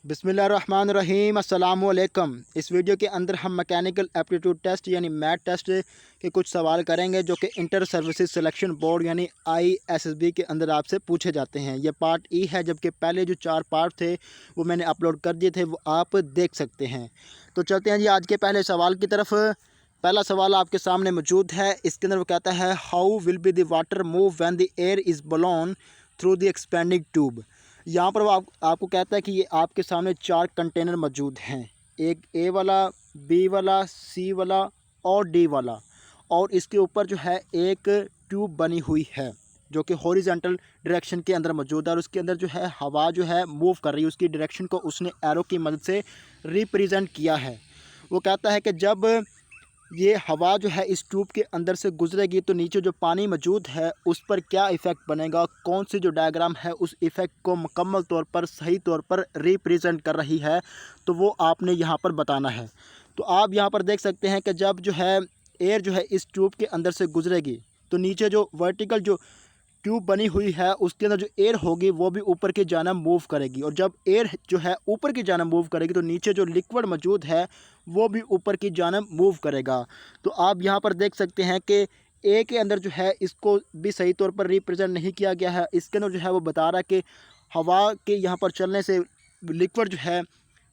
बिस्मिल्लाहिर्रहमानिर्रहीम अस्सलामुअलैकुम। इस वीडियो के अंदर हम मैकेनिकल एप्टीट्यूड टेस्ट यानी मैथ टेस्ट के कुछ सवाल करेंगे जो कि इंटर सर्विसेज सिलेक्शन बोर्ड यानी ISSB के अंदर आपसे पूछे जाते हैं। ये पार्ट ई है, जबकि पहले जो 4 पार्ट थे वो मैंने अपलोड कर दिए थे, वो आप देख सकते हैं। तो चलते हैं जी आज के पहले सवाल की तरफ। पहला सवाल आपके सामने मौजूद है। इसके अंदर वो कहता है how will be the water move when the air is blown through the expanding tube. यहाँ पर वो आपको कहता है कि ये आपके सामने 4 कंटेनर मौजूद हैं, एक ए वाला, बी वाला, सी वाला और डी वाला, और इसके ऊपर जो है एक ट्यूब बनी हुई है जो कि हॉरिजॉन्टल डायरेक्शन के अंदर मौजूद है, और उसके अंदर जो है हवा जो है मूव कर रही है, उसकी डायरेक्शन को उसने एरो की मदद से रिप्रेजेंट किया है। वो कहता है कि जब ये हवा जो है इस ट्यूब के अंदर से गुजरेगी तो नीचे जो पानी मौजूद है उस पर क्या इफ़ेक्ट बनेगा, कौन सी जो डायग्राम है उस इफ़ेक्ट को मुकम्मल तौर पर सही तौर पर रिप्रेजेंट कर रही है, तो वो आपने यहाँ पर बताना है। तो आप यहाँ पर देख सकते हैं कि जब जो है एयर जो है इस ट्यूब के अंदर से गुजरेगी तो नीचे जो वर्टिकल जो ट्यूब बनी हुई है उसके अंदर जो एयर होगी वो भी ऊपर की जानिब मूव करेगी, और जब एयर जो है ऊपर की जानिब मूव करेगी तो नीचे जो लिक्विड मौजूद है वो भी ऊपर की जानिब मूव करेगा। तो आप यहाँ पर देख सकते हैं कि ए के अंदर जो है इसको भी सही तौर पर रिप्रेजेंट नहीं किया गया है। इसके अंदर जो है वो बता रहा है कि हवा के यहाँ पर चलने से लिक्विड जो है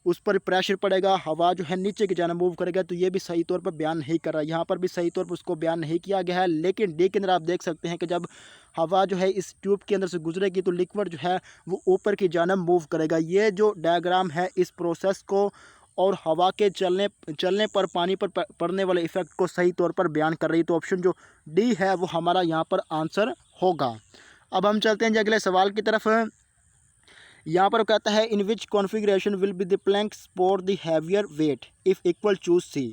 उस पर प्रेशर पड़ेगा, हवा जो है नीचे की जानिब मूव करेगा, तो ये भी सही तौर पर बयान नहीं कर रहा है। यहाँ पर भी सही तौर पर उसको बयान नहीं किया गया है। लेकिन डी के अंदर आप देख सकते हैं कि जब हवा जो है इस ट्यूब के अंदर से गुजरेगी तो लिक्विड जो है वो ऊपर की जानिब मूव करेगा। ये जो डायग्राम है इस प्रोसेस को और हवा के चलने पर पानी पर पड़ने वाले इफ़ेक्ट को सही तौर पर बयान कर रही है। तो ऑप्शन जो डी है वो हमारा यहाँ पर आंसर होगा। अब हम चलते हैं जी अगले सवाल की तरफ। यहाँ पर कहता है in which configuration will be the plank support the heavier weight if equal choose C.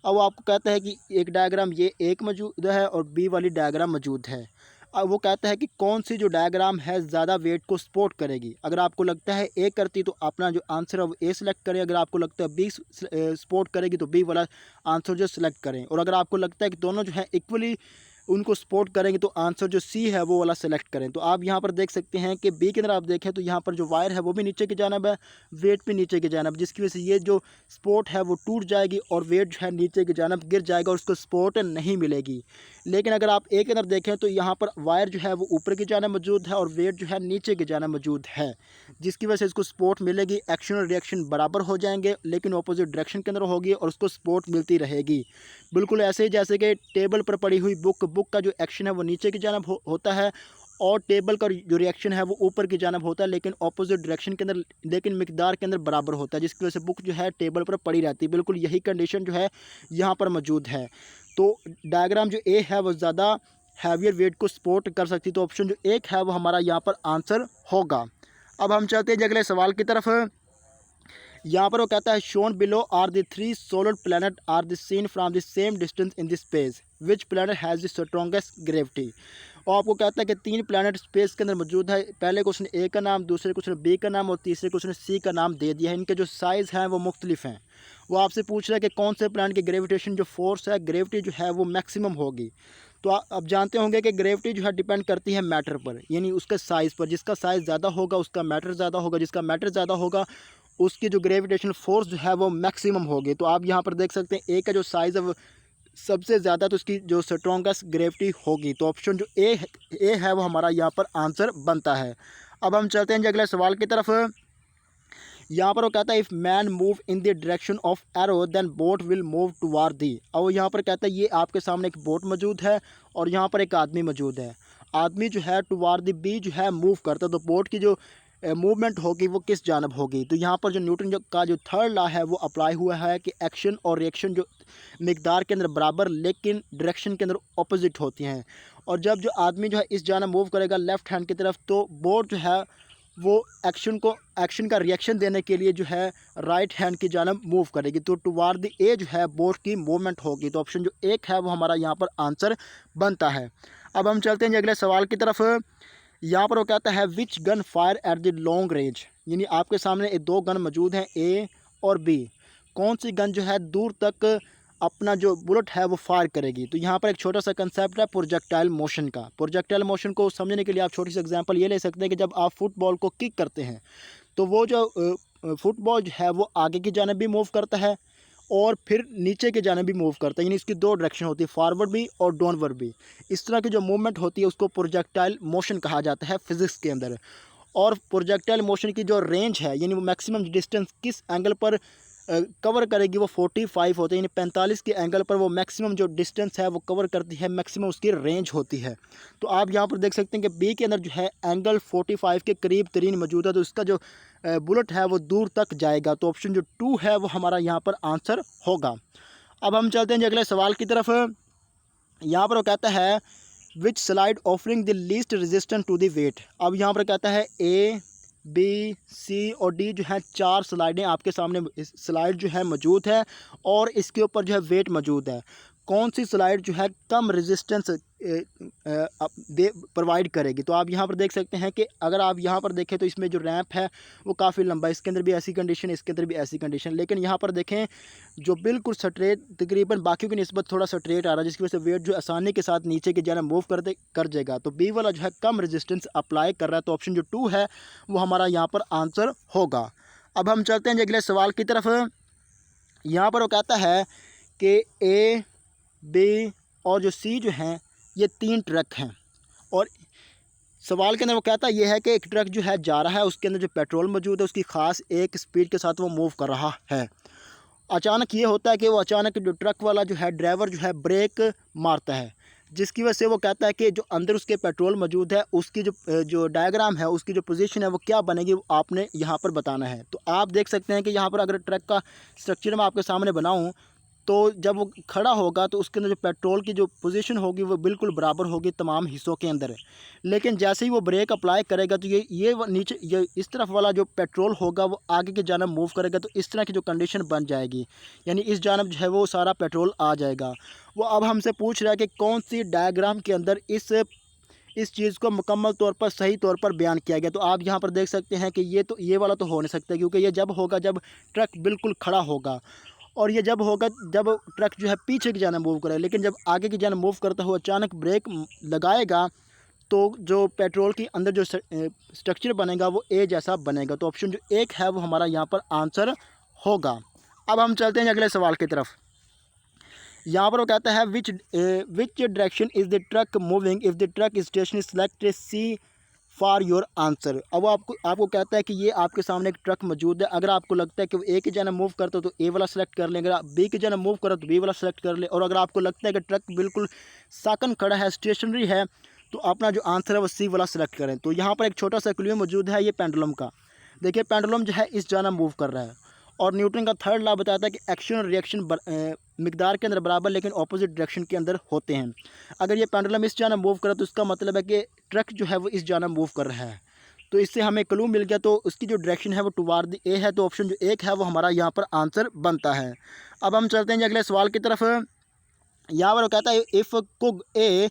अब वो आपको कहता है कि एक डायग्राम ये एक मौजूद है और बी वाली डायग्राम मौजूद है। अब वो कहता है कि कौन सी जो डायग्राम है ज़्यादा वेट को सपोर्ट करेगी। अगर आपको लगता है ए करती तो अपना जो आंसर है वो ए सिलेक्ट करें, अगर आपको लगता है बी सपोर्ट करेगी तो बी वाला आंसर जो सिलेक्ट करें, और अगर आपको लगता है कि दोनों जो है इक्वली उनको सपोर्ट करेंगे तो आंसर जो सी है वो वाला सेलेक्ट करें। तो आप यहाँ पर देख सकते हैं कि बी के अंदर आप देखें तो यहाँ पर जो वायर है वो भी नीचे की जानिब है, वेट भी नीचे की जानिब, जिसकी वजह से ये जो सपोर्ट है वो टूट जाएगी और वेट जो है नीचे की जानिब गिर जाएगा और उसको सपोर्ट नहीं मिलेगी। लेकिन अगर आप ए के अंदर देखें तो यहाँ पर वायर जो है वो ऊपर की जानिब मौजूद है और वेट जो है नीचे की जानिब मौजूद है, जिसकी वजह से इसको सपोर्ट मिलेगी। एक्शन और रिएक्शन बराबर हो जाएंगे लेकिन अपोजिट डायरेक्शन के अंदर होगी और उसको सपोर्ट मिलती रहेगी। बिल्कुल ऐसे ही जैसे कि टेबल पर पड़ी हुई बुक का जो एक्शन है वो नीचे की जानिब होता है और टेबल का जो रिएक्शन है वो ऊपर की जानिब होता है, लेकिन अपोजिट डायरेक्शन के अंदर, लेकिन मिकदार के अंदर बराबर होता है, जिसकी वजह से बुक जो है टेबल पर पड़ी रहती है। बिल्कुल यही कंडीशन जो है यहाँ पर मौजूद है। तो डायग्राम जो ए है वो ज़्यादा हैवियर वेट को सपोर्ट कर सकती, तो ऑप्शन जो एक है वो हमारा यहाँ पर आंसर होगा। अब हम चलते हैं अगले सवाल की तरफ। यहाँ पर वो कहता है shown below are the 3 solar planet are the seen from the same distance in the space which planet has the strongest gravity. और आपको कहता है कि 3 प्लैनेट स्पेस के अंदर मौजूद है। पहले क्वेश्चन ए का नाम, दूसरे क्वेश्चन बी का नाम और तीसरे क्वेश्चन सी का नाम दे दिया है। इनके जो साइज़ हैं वो मुख्तलिफ हैं। वो आपसे पूछ रहा है कि कौन से प्लैनेट की ग्रेविटेशन जो फोर्स है, ग्रेविटी जो है वो मैक्सिमम होगी। तो आप जानते होंगे कि ग्रेविटी जो है डिपेंड करती है मैटर पर, यानी उसके साइज़ पर। जिसका साइज़ ज़्यादा होगा उसका मैटर ज़्यादा होगा, जिसका मैटर ज़्यादा होगा उसकी जो ग्रेविटेशनल फोर्स जो है वो मैक्सिमम होगी। तो आप यहाँ पर देख सकते हैं ए का जो साइज़ है वो सबसे ज़्यादा, तो उसकी जो स्ट्रॉन्गेस्ट ग्रेविटी होगी। तो ऑप्शन जो ए है वो हमारा यहाँ पर आंसर बनता है। अब हम चलते हैं जी अगले सवाल की तरफ। यहाँ पर वो कहता है if man move in the direction of arrow then boat will move toward the. और यहाँ पर कहता है ये आपके सामने एक बोट मौजूद है और यहाँ पर एक आदमी मौजूद है। आदमी जो है टुवार्ड द बी जो है मूव करता है, तो बोट की जो मूवमेंट होगी वो किस जानब होगी। तो यहाँ पर जो न्यूटन का जो थर्ड लॉ है वो अप्लाई हुआ है कि एक्शन और रिएक्शन जो मिकदार के अंदर बराबर लेकिन डायरेक्शन के अंदर अपोजिट होती हैं। और जब जो आदमी जो है इस जानब मूव करेगा लेफ़्ट हैंड की तरफ, तो बोट जो है वो एक्शन का रिएक्शन देने के लिए जो है राइट हैंड की जानब मूव करेगी। तो टुवार्ड द ए जो है बोट की मूवमेंट होगी। तो ऑप्शन जो एक है वो हमारा यहाँ पर आंसर बनता है। अब हम चलते हैं जी अगले सवाल की तरफ। यहाँ पर वो कहता है which gun fire at the long range, यानी आपके सामने 2 गन मौजूद हैं ए और बी। कौन सी गन जो है दूर तक अपना जो बुलेट है वो फायर करेगी। तो यहाँ पर एक छोटा सा कंसेप्ट है प्रोजेक्टाइल मोशन का। प्रोजेक्टाइल मोशन को समझने के लिए आप छोटी सी एग्जांपल ये ले सकते हैं कि जब आप फुटबॉल को किक करते हैं तो वो जो फुटबॉल जो है वो आगे की जानिब भी मूव करता है और फिर नीचे के जानिब भी मूव करता है, यानी इसकी दो डायरेक्शन होती है, फॉरवर्ड भी और डाउनवर्ड भी। इस तरह की जो मूवमेंट होती है उसको प्रोजेक्टाइल मोशन कहा जाता है फिज़िक्स के अंदर। और प्रोजेक्टाइल मोशन की जो रेंज है, यानी वो मैक्सिमम डिस्टेंस किस एंगल पर कवर करेगी, वो 45 होती है, यानी 45 के एंगल पर वो मैक्सिमम जो डिस्टेंस है वो कवर करती है, मैक्सिमम उसकी रेंज होती है। तो आप यहाँ पर देख सकते हैं कि बी के अंदर जो है एंगल 45 के करीब तरीन मौजूद है, तो इसका जो बुलेट है वो दूर तक जाएगा। तो ऑप्शन जो 2 है वो हमारा यहाँ पर आंसर होगा। अब हम चलते हैं जी अगले सवाल की तरफ। यहाँ पर वो कहता है which slide offering the least resistance to the weight. अब यहाँ पर कहता है ए, बी, सी और डी जो है 4 स्लाइडें आपके सामने स्लाइड जो है मौजूद है और इसके ऊपर जो है वेट मौजूद है। कौन सी स्लाइड जो है कम रेजिस्टेंस प्रोवाइड करेगी। तो आप यहाँ पर देख सकते हैं कि अगर आप यहाँ पर देखें तो इसमें जो रैंप है वो काफ़ी लंबा है, इसके अंदर भी ऐसी कंडीशन है, इसके अंदर भी ऐसी कंडीशन, लेकिन यहाँ पर देखें जो बिल्कुल स्ट्रेट तकरीबन बाकियों की निस्बत थोड़ा स्ट्रेट आ रहा है, जिसकी वजह से वेट जो आसानी के साथ नीचे की जानिब मूव कर जाएगा। तो बी वाला जो है कम रेजिस्टेंस अप्लाई कर रहा है, तो ऑप्शन जो 2 है वो हमारा यहाँ पर आंसर होगा। अब हम चलते हैं अगले सवाल की तरफ। यहाँ पर वो कहता है कि ए, बी और जो सी जो हैं ये 3 ट्रक हैं और सवाल के अंदर वो कहता ये है कि एक ट्रक जो है जा रहा है, उसके अंदर जो पेट्रोल मौजूद है उसकी ख़ास एक स्पीड के साथ वो मूव कर रहा है। अचानक ये होता है कि वो अचानक जो ट्रक वाला जो है ड्राइवर जो है ब्रेक मारता है, जिसकी वजह से वो कहता है कि जो अंदर उसके पेट्रोल मौजूद है उसकी जो डायग्राम है, उसकी जो पोजीशन है वो क्या बनेगी, वो आपने यहाँ पर बताना है। तो आप देख सकते हैं कि यहाँ पर अगर ट्रक का स्ट्रक्चर मैं आपके सामने बनाऊँ तो जब वो खड़ा होगा तो उसके अंदर जो पेट्रोल की जो पोजीशन होगी वो बिल्कुल बराबर होगी तमाम हिस्सों के अंदर। लेकिन जैसे ही वो ब्रेक अप्लाई करेगा तो नीचे ये इस तरफ वाला जो पेट्रोल होगा वो आगे की जानब मूव करेगा, तो इस तरह की जो कंडीशन बन जाएगी, यानी इस जानब जो है वो सारा पेट्रोल आ जाएगा। वो अब हमसे पूछ रहा है कि कौन सी डायग्राम के अंदर इस चीज़ को मुकम्मल तौर पर सही तौर पर बयान किया गया। तो आप यहाँ पर देख सकते हैं कि ये वाला तो हो नहीं सकता, क्योंकि ये जब होगा जब ट्रक बिल्कुल खड़ा होगा, और ये जब होगा जब ट्रक जो है पीछे की जानिब मूव करेगा। लेकिन जब आगे की जानिब मूव करता हुआ अचानक ब्रेक लगाएगा तो जो पेट्रोल के अंदर जो स्ट्रक्चर बनेगा वो ए जैसा बनेगा। तो ऑप्शन जो 1 है वो हमारा यहाँ पर आंसर होगा। अब हम चलते हैं अगले सवाल की तरफ। यहाँ पर वो कहता है which direction is the truck moving if the truck station select C for your answer. अब वो आपको कहता है कि ये आपके सामने एक ट्रक मौजूद है, अगर आपको लगता है कि वो ए की जानिब मूव करता हो तो ए वाला सेलेक्ट कर लें, अगर आप बी की जानिब मूव करो तो बी वाला सेलेक्ट कर लें, और अगर आपको लगता है कि ट्रक बिल्कुल साकन खड़ा है, स्टेशनरी है, तो अपना जो आंसर है वो सी वाला सेलेक्ट करें। तो यहाँ पर एक छोटा सा क्लू मौजूद है, ये पेंडुलम का। देखिए पेंडुलम जो है इस जानिब मूव कर रहा है, और न्यूटन का थर्ड लॉ बताता है कि एक्शन और रिएक्शन मिकदार के अंदर बराबर लेकिन ऑपोजिट डायरेक्शन के अंदर होते हैं। अगर ये पेंडुलम इस जानिब मूव करे तो इसका मतलब है कि ट्रक जो है वो इस जानिब मूव कर रहा है, तो इससे हमें क्लू मिल गया। तो उसकी जो डायरेक्शन है वो टुवार्ड द ए है, तो ऑप्शन जो 1 है वो हमारा यहाँ पर आंसर बनता है। अब हम चलते हैं अगले सवाल की तरफ। यहाँ पर कहता है if cook A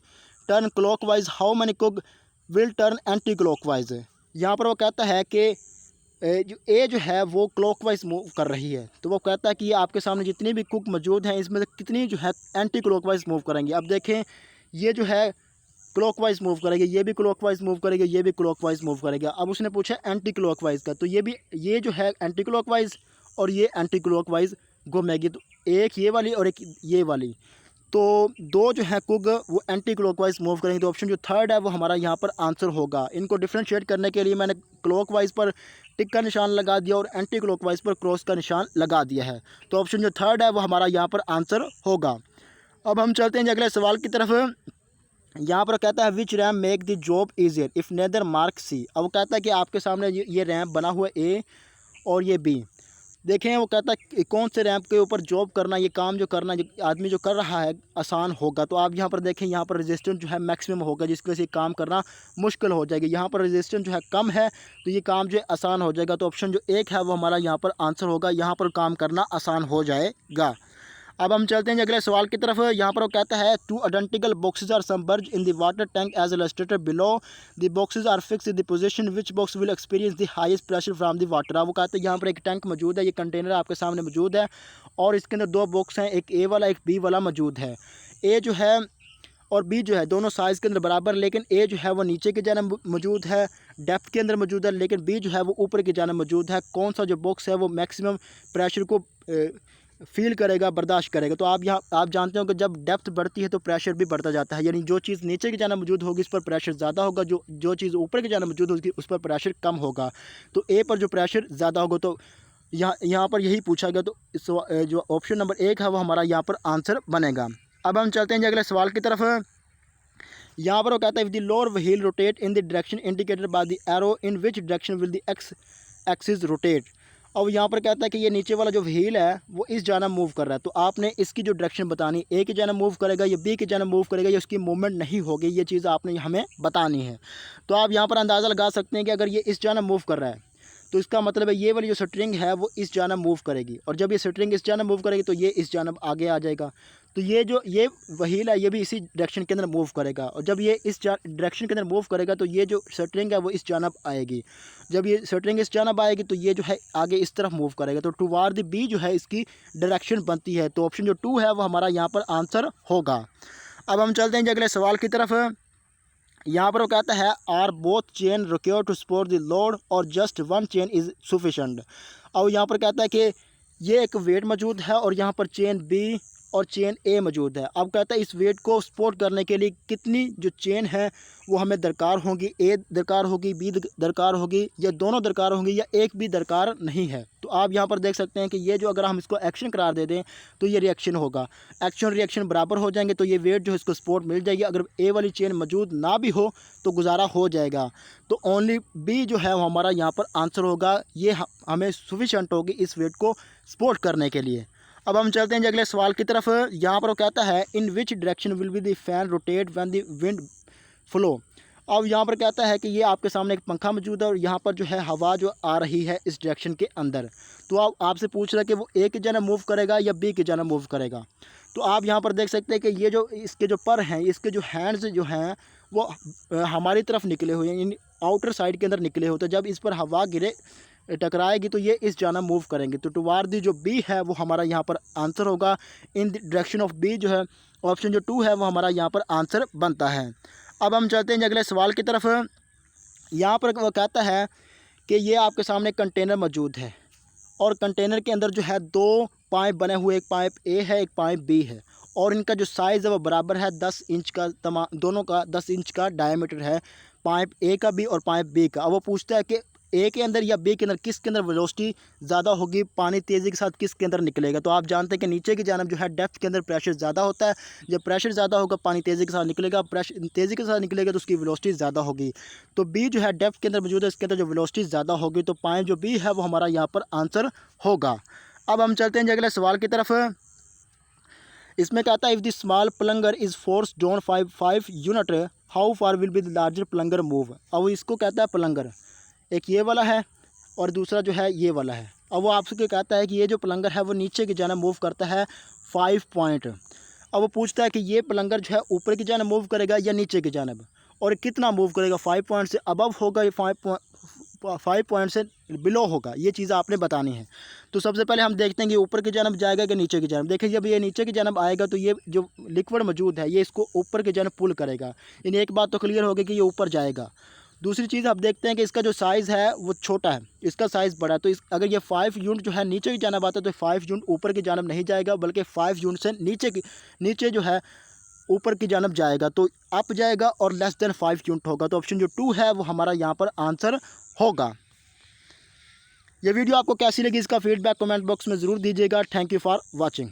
turn clockwise how many cook will turn anti clockwise. यहाँ पर वो कहता है कि जो ए जो है वो क्लॉकवाइज मूव कर रही है, तो वो कहता है कि ये आपके सामने जितनी भी कुक मौजूद हैं इसमें से कितनी जो है एंटी क्लॉकवाइज मूव करेंगी। अब देखें ये जो है क्लॉकवाइज मूव करेगी, ये भी क्लॉकवाइज मूव करेगी, ये भी क्लॉकवाइज मूव करेगा। अब उसने पूछा एंटी क्लॉकवाइज का, तो ये जो है एंटी क्लॉकवाइज और ये एंटी क्लॉकवाइज घूमेगी, तो एक ये वाली और एक ये वाली, तो 2 जो है कुक वो एंटी क्लॉकवाइज मूव करेंगे। तो ऑप्शन जो 3 है वो हमारा यहाँ पर आंसर होगा। इनको डिफ्रेंशिएट करने के लिए मैंने क्लॉकवाइज पर टिक का निशान लगा दिया और एंटी क्लॉकवाइज पर क्रॉस का निशान लगा दिया है, तो ऑप्शन जो 3 है वो हमारा यहाँ पर आंसर होगा। अब हम चलते हैं अगले सवाल की तरफ। यहाँ पर कहता है which ram make the job easier if neither mark C. अब वो कहता है कि आपके सामने ये रैम बना हुआ है ए और ये बी। देखें वो कहता है कि कौन से रैंप के ऊपर जॉब करना, ये काम जो करना जो आदमी जो कर रहा है आसान होगा। तो आप यहाँ पर देखें, यहाँ पर रेजिस्टेंस जो है मैक्सिमम होगा, जिसकी वजह से काम करना मुश्किल हो जाएगी। यहाँ पर रेजिस्टेंस जो है कम है तो ये काम जो है आसान हो जाएगा। तो ऑप्शन जो 1 है वो हमारा यहाँ पर आंसर होगा, यहाँ पर काम करना आसान हो जाएगा। अब हम चलते हैं अगले सवाल की तरफ। यहाँ पर वो कहता है 2 identical boxes are submerged in the water tank as illustrated below. The boxes are fixed in the position which box will experience the highest pressure from the water. वो कहते हैं यहाँ पर एक टैंक मौजूद है, ये कंटेनर आपके सामने मौजूद है और इसके अंदर 2 बॉक्स हैं, एक ए वाला एक बी वाला मौजूद है। ए जो है और बी जो है दोनों साइज़ के अंदर बराबर, लेकिन ए जो है वो नीचे की जानब मौजूद है, डेप्थ के अंदर मौजूद है, लेकिन बी जो है वो ऊपर की जानब मौजूद है। कौन सा जो बॉक्स है वो मैक्सिमम प्रेशर को फील करेगा, बर्दाश्त करेगा? तो आप जानते हो कि जब डेप्थ बढ़ती है तो प्रेशर भी बढ़ता जाता है, यानी जो चीज़ नीचे की जानब मौजूद होगी उस पर प्रेशर ज़्यादा होगा, जो चीज़ ऊपर की जानब मौजूद होगी उस पर प्रेशर कम होगा। तो ए पर जो प्रेशर ज़्यादा होगा, तो यहाँ पर यही पूछा गया। तो इस जो ऑप्शन नंबर 1 है वो हमारा यहाँ पर आंसर बनेगा। अब हम चलते हैं जी अगले सवाल की तरफ। यहाँ पर वो कहता है, the lower wheel rotate in the direction indicated by the arrow, in which direction will the x axis rotate. और यहाँ पर कहता है कि ये नीचे वाला जो व्हील है वो इस जानब मूव कर रहा है, तो आपने इसकी जो डायरेक्शन बतानी, ए की जानब मूव करेगा या बी की जानब मूव करेगा, या उसकी मूवमेंट नहीं होगी, ये चीज़ आपने हमें बतानी है। तो आप यहाँ पर अंदाज़ा लगा सकते हैं कि अगर ये इस जानब मूव कर रहा है तो इसका मतलब है ये वाली जो स्ट्रिंग है वो इस जानब मूव करेगी, और जब ये स्ट्रिंग इस जानब मूव करेगी तो ये इस जानब आगे आ जाएगा। तो ये व्हील है ये भी इसी डायरेक्शन के अंदर मूव करेगा, और जब ये इस डायरेक्शन के अंदर मूव करेगा तो ये जो स्ट्रिंग है वो इस जानब आएगी। जब ये स्ट्रिंग इस जानब आएगी तो ये जो है आगे इस तरफ मूव करेगा। तो टुवार्ड द बी जो है इसकी डायरेक्शन बनती है। तो ऑप्शन जो 2 है वो हमारा यहाँ पर आंसर होगा। अब हम चलते हैं अगले सवाल की तरफ। यहाँ पर वो कहता है, are both chain required to support the load और just one chain is sufficient. और यहाँ पर कहता है कि ये एक वेट मौजूद है और यहाँ पर चेन बी और चेन ए मौजूद है। अब कहता है इस वेट को सपोर्ट करने के लिए कितनी जो चेन है वो हमें दरकार होगी, ए दरकार होगी, बी दरकार होगी, या दोनों दरकार होंगी, या एक भी दरकार नहीं है। तो आप यहाँ पर देख सकते हैं कि ये जो अगर हम इसको एक्शन करार दे दें तो ये रिएक्शन होगा, एक्शन रिएक्शन बराबर हो जाएंगे, तो ये वेट जो है इसको सपोर्ट मिल जाएगी। अगर ए वाली चेन मौजूद ना भी हो तो गुजारा हो जाएगा। तो ओनली बी जो है वो हमारा यहाँ पर आंसर होगा, ये हमें सफिशेंट होगी इस वेट को सपोर्ट करने के लिए। अब हम चलते हैं अगले सवाल की तरफ। यहाँ पर वो कहता है, in which direction will be the fan rotate when the wind flow. अब यहाँ पर कहता है कि ये आपके सामने एक पंखा मौजूद है और यहाँ पर जो है हवा जो आ रही है इस डायरेक्शन के अंदर। तो आपसे पूछ रहा है कि वो ए की जानब मूव करेगा या बी की जानब मूव करेगा। तो आप यहाँ पर देख सकते हैं कि ये जो इसके जो पर हैं, इसके जो हैंड्स जो हैं वो हमारी तरफ निकले हुए हैं, आउटर साइड के अंदर निकले हुए। तो जब इस पर हवा गिरे टकराएगी तो ये इस जानब मूव करेंगे। तो टुवार्ड दी जो बी है वो हमारा यहाँ पर आंसर होगा। In the direction of B जो है ऑप्शन जो 2 है वो हमारा यहाँ पर आंसर बनता है। अब हम चलते हैं अगले सवाल की तरफ। यहाँ पर वो कहता है कि ये आपके सामने कंटेनर मौजूद है और कंटेनर के अंदर जो है 2 पाइप बने हुए, एक पाइप ए है एक पाइप बी है, और इनका जो साइज़ है वो बराबर है 10 इंच का, दोनों का 10 इंच का डायमीटर है, पाइप ए का भी और पाइप बी का। अब वो पूछता है कि ए के अंदर या बी के अंदर किसके अंदर वेलोसिटी ज़्यादा होगी, पानी तेज़ी के साथ किसके अंदर निकलेगा। तो आप जानते हैं कि नीचे की जानब जो है डेप्थ के अंदर प्रेशर ज़्यादा होता है, जब प्रेशर ज़्यादा होगा पानी तेज़ी के साथ निकलेगा, प्रेशर तेज़ी के साथ निकलेगा तो उसकी वेलोसिटी ज़्यादा होगी। तो बी जो है डेप्थ के अंदर मौजूद है, इसके अंदर जो वेलोसिटी ज़्यादा होगी, तो पाइप जो बी है वो हमारा यहाँ पर आंसर होगा। अब हम चलते हैं अगले सवाल की तरफ। इसमें कहता है, if the small plunger is force down 5 unit how far will be the larger plunger move. अब इसको कहता है प्लंगर, एक ये वाला है और दूसरा जो है ये वाला है। अब वो आपसे कहता है कि ये जो प्लंगर है वो नीचे की जानब मूव करता है 5 पॉइंट। अब वो पूछता है कि ये प्लंगर जो है ऊपर की जानब मूव करेगा या नीचे की जानब, और कितना मूव करेगा, 5 पॉइंट से अबव होगा या 5 पॉइंट से बिलो होगा, ये चीज़ आपने बतानी है। तो सबसे पहले हम देखते हैं कि ऊपर की जानब जाएगा कि नीचे की जानब। देखिए जब ये नीचे की जानब आएगा तो ये जो लिक्विड मौजूद है ये इसको ऊपर की जानब पुल करेगा, यानी एक बात तो क्लियर होगी कि ये ऊपर जाएगा। दूसरी चीज़ आप देखते हैं कि इसका जो साइज़ है वो छोटा है, इसका साइज़ बड़ा है। तो अगर ये 5 यूनिट जो है नीचे की जानब आता है तो 5 यूनिट ऊपर की जानब नहीं जाएगा, बल्कि 5 यूनिट से नीचे जो है ऊपर की जानब जाएगा, तो अप जाएगा और लेस देन 5 यूनिट होगा। तो ऑप्शन जो 2 है वो हमारा यहाँ पर आंसर होगा। ये वीडियो आपको कैसी लगी इसका फीडबैक कमेंट बॉक्स में ज़रूर दीजिएगा। Thank you for watching.